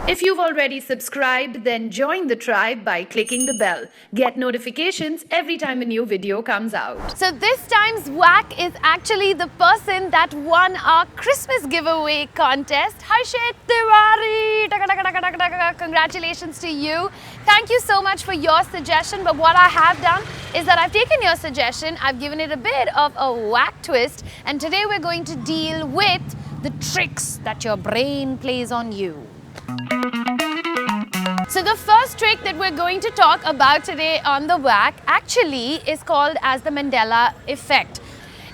If you've already subscribed, then join the tribe by clicking the bell. Get notifications every time a new video comes out. So this time's whack is actually the person that won our Christmas giveaway contest. Harshit Tiwari! Congratulations to you. Thank you so much for your suggestion. But what I have done is that I've taken your suggestion, I've given it a bit of a whack twist, and today we're going to deal with the tricks that your brain plays on you. So the first trick that we're going to talk about today on the whack actually is called as the Mandela effect.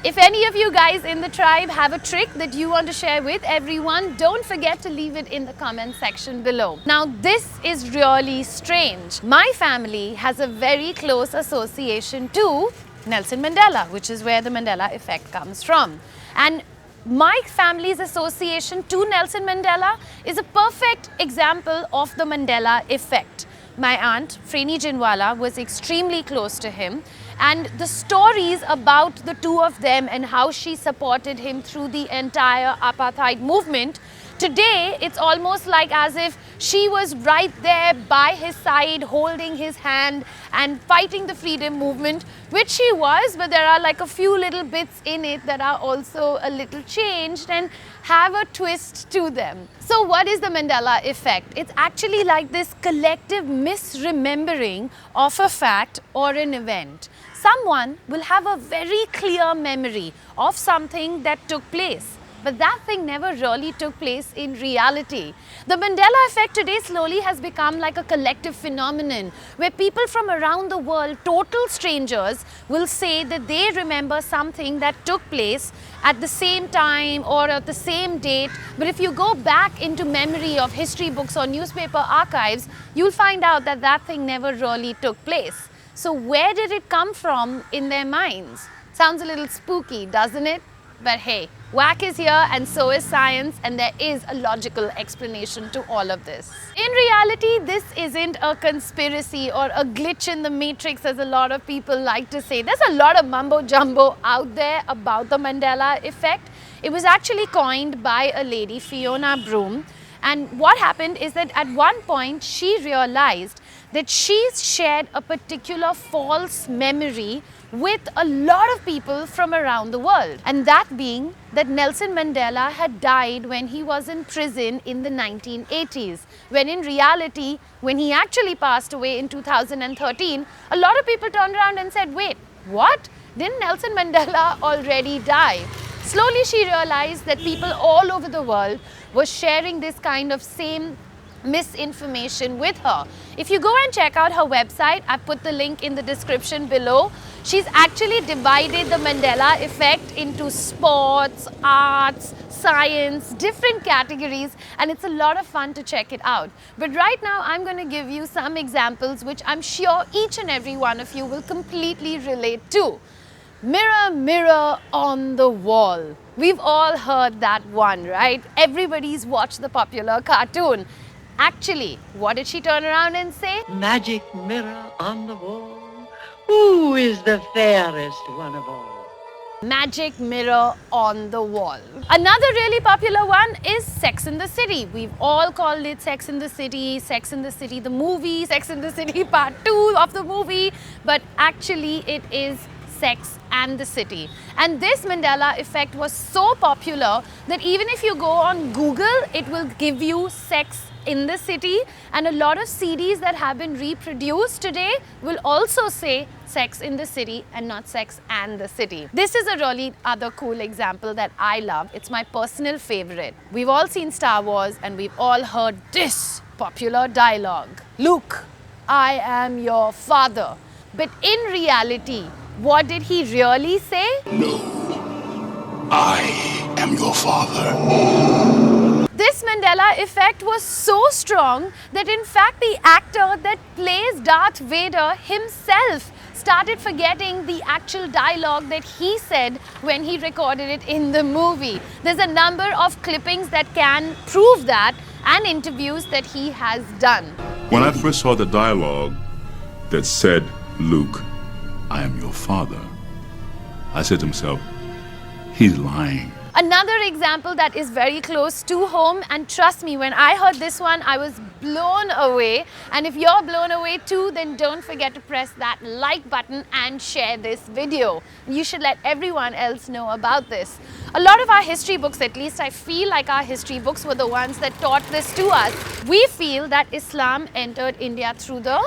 If any of you guys in the tribe have a trick that you want to share with everyone, don't forget to leave it in the comment section below. Now this is really strange. My family has a very close association to Nelson Mandela, which is where the Mandela effect comes from. And my family's association to Nelson Mandela is a perfect example of the Mandela effect. My aunt, Freni Jinwala, was extremely close to him, and the stories about the two of them and how she supported him through the entire apartheid movement, today it's almost like as if she was right there by his side, holding his hand and fighting the freedom movement, which she was, but there are like a few little bits in it that are also a little changed and have a twist to them. So what is the Mandela effect? It's actually like this collective misremembering of a fact or an event. Someone will have a very clear memory of something that took place, but that thing never really took place in reality. The Mandela effect today slowly has become like a collective phenomenon where people from around the world, total strangers, will say that they remember something that took place at the same time or at the same date. But if you go back into memory of history books or newspaper archives, you'll find out that that thing never really took place. So where did it come from in their minds? Sounds a little spooky, doesn't it? But hey, whack is here and so is science, and there is a logical explanation to all of this. In reality, this isn't a conspiracy or a glitch in the matrix, as a lot of people like to say. There's a lot of mumbo jumbo out there about the Mandela effect. It was actually coined by a lady, Fiona Broome. And what happened is that at one point she realized that she's shared a particular false memory with a lot of people from around the world. And that being that Nelson Mandela had died when he was in prison in the 1980s. When in reality, when he actually passed away in 2013, a lot of people turned around and said, wait, what? Didn't Nelson Mandela already die? Slowly she realized that people all over the world were sharing this kind of same misinformation with her. If you go and check out her website, I've put the link in the description below. She's actually divided the Mandela effect into sports, arts, science, different categories, and it's a lot of fun to check it out. But right now I'm going to give you some examples which I'm sure each and every one of you will completely relate to. Mirror, mirror on the wall. We've all heard that one, right? Everybody's watched the popular cartoon. Actually, what did she turn around and say? Magic mirror on the wall, who is the fairest one of all? Magic mirror on the wall. Another really popular one is Sex and the City. We've all called it Sex and the City the movie, Sex and the City Part 2 of the movie, but actually it is Sex and the City. And this Mandela effect was so popular that even if you go on Google, it will give you Sex in the City, and a lot of CDs that have been reproduced today will also say Sex in the City and not Sex and the City. This is a really other cool example that I love. It's my personal favorite. We've all seen Star Wars and we've all heard this popular dialogue. Luke, I am your father. But in reality, what did he really say? No, I am your father. This Mandela effect was so strong that in fact the actor that plays Darth Vader himself started forgetting the actual dialogue that he said when he recorded it in the movie. There's a number of clippings that can prove that and interviews that he has done. When I first saw the dialogue that said, Luke, I am your father, I said to myself, he's lying. Another example that is very close to home, and trust me, when I heard this one, I was blown away. And if you're blown away too, then don't forget to press that like button and share this video. You should let everyone else know about this. A lot of our history books, at least I feel like our history books were the ones that taught this to us. We feel that Islam entered India through the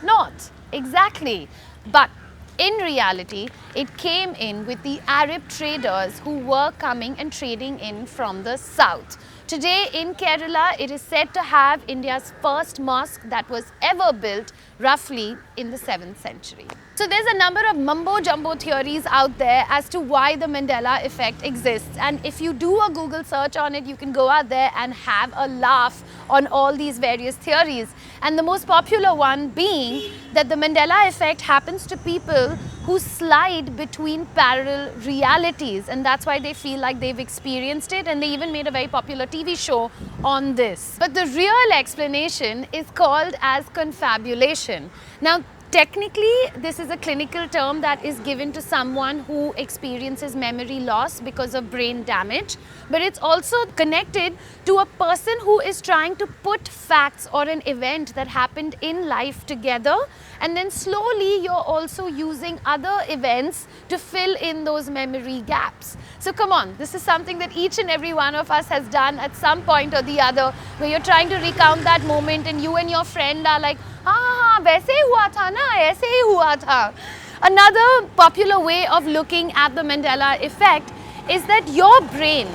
north. Exactly. But in reality, it came in with the Arab traders who were coming and trading in from the south. Today in Kerala, it is said to have India's first mosque that was ever built roughly in the 7th century. So there's a number of mumbo-jumbo theories out there as to why the Mandela effect exists. And if you do a Google search on it, you can go out there and have a laugh on all these various theories. And the most popular one being that the Mandela effect happens to people who slide between parallel realities, and that's why they feel like they've experienced it, and they even made a very popular TV show on this. But the real explanation is called as confabulation. Now, technically, this is a clinical term that is given to someone who experiences memory loss because of brain damage, but it's also connected to a person who is trying to put facts or an event that happened in life together, and then slowly you're also using other events to fill in those memory gaps. So come on, this is something that each and every one of us has done at some point or the other, where you're trying to recount that moment and you and your friend are like, हाँ वैसे ही हुआ था ना, ऐसे ही हुआ था. Another popular way of looking at the Mandela effect is that your brain,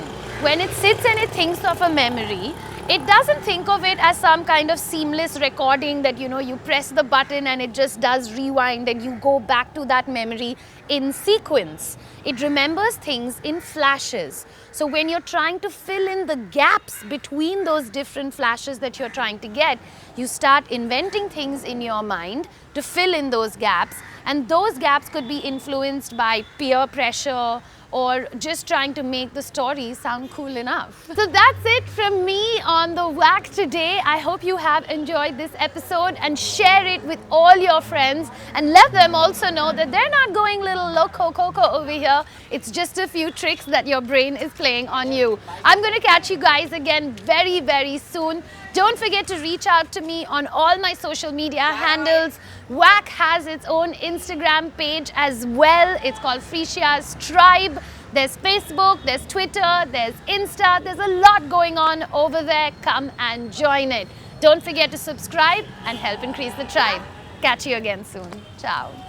when it sits and it thinks of a memory, it doesn't think of it as some kind of seamless recording that, you know, you press the button and it just does rewind and you go back to that memory in sequence. It remembers things in flashes. So when you're trying to fill in the gaps between those different flashes that you're trying to get, you start inventing things in your mind to fill in those gaps, and those gaps could be influenced by peer pressure or just trying to make the story sound cool enough. So that's it from me on The Whack today. I hope you have enjoyed this episode, and share it with all your friends and let them also know that they're not going little loco coco over here. It's just a few tricks that your brain is playing on you. I'm going to catch you guys again very, very soon. Don't forget to reach out to me on all my social media handles. Whack has its own Instagram page as well. It's called Frisia's Tribe. There's Facebook, there's Twitter, there's Insta. There's a lot going on over there. Come and join it. Don't forget to subscribe and help increase the tribe. Catch you again soon. Ciao.